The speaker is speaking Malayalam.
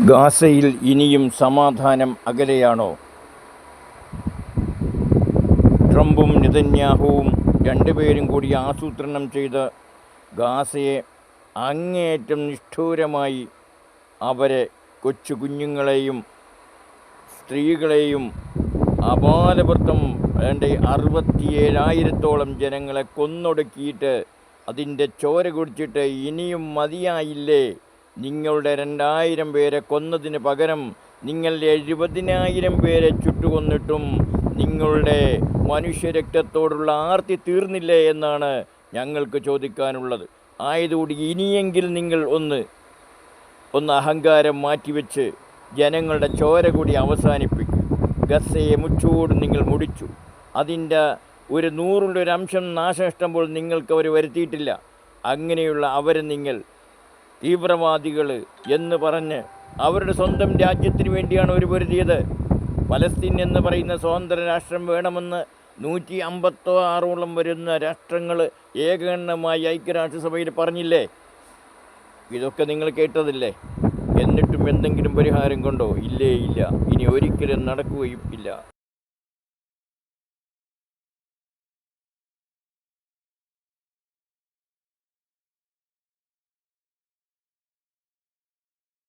ഗാസയിൽ ഇനിയും സമാധാനം അകലെയാണോ? ട്രംപും നെതന്യാഹുവും രണ്ടുപേരും കൂടി ആസൂത്രണം ചെയ്ത ഗാസയെ അങ്ങേയറ്റം നിഷ്ഠൂരമായി അവരെ കൊച്ചു കുഞ്ഞുങ്ങളെയും സ്ത്രീകളെയും അപാലവൃത്തം 67,000-ഓളം ജനങ്ങളെ കൊന്നൊടുക്കിയിട്ട് അതിൻ്റെ ചോര കുടിച്ചിട്ട് ഇനിയും മതിയായില്ലേ? നിങ്ങളുടെ 2,000 പേരെ കൊന്നതിന് പകരം നിങ്ങൾ 70,000 പേരെ ചുട്ടുകൊന്നിട്ടും നിങ്ങളുടെ മനുഷ്യരക്തത്തോടുള്ള ആർത്തി തീർന്നില്ലേ എന്നാണ് ഞങ്ങൾക്ക് ചോദിക്കാനുള്ളത്. ആയതുകൊണ്ട് ഇനിയെങ്കിൽ നിങ്ങൾ ഒന്ന് അഹങ്കാരം മാറ്റിവെച്ച് ജനങ്ങളുടെ ചോര കൂടി അവസാനിപ്പിക്കും. ഗസയെ മുച്ചോടും നിങ്ങൾ മുടിച്ചു. അതിൻ്റെ ഒരു 100-ൽ 1 അംശം നാശനഷ്ടം പോലും നിങ്ങൾക്ക് അവർ വരുത്തിയിട്ടില്ല. അങ്ങനെയുള്ള അവരെ നിങ്ങൾ തീവ്രവാദികൾ എന്ന് പറഞ്ഞ് അവരുടെ സ്വന്തം രാജ്യത്തിന് വേണ്ടിയാണ് അവർ പൊരുതിയത്. പലസ്തീൻ എന്ന് പറയുന്ന സ്വതന്ത്ര രാഷ്ട്രം വേണമെന്ന് 156ഓളം വരുന്ന രാഷ്ട്രങ്ങൾ ഏകകണ്ഠമായി ഐക്യരാഷ്ട്രസഭയിൽ പറഞ്ഞില്ലേ? ഇതൊക്കെ നിങ്ങൾ കേട്ടതില്ലേ? എന്നിട്ടും എന്തെങ്കിലും പരിഹാരം കൊണ്ടോ? ഇല്ല. ഇനി ഒരിക്കലും നടക്കുകയും ഇല്ല.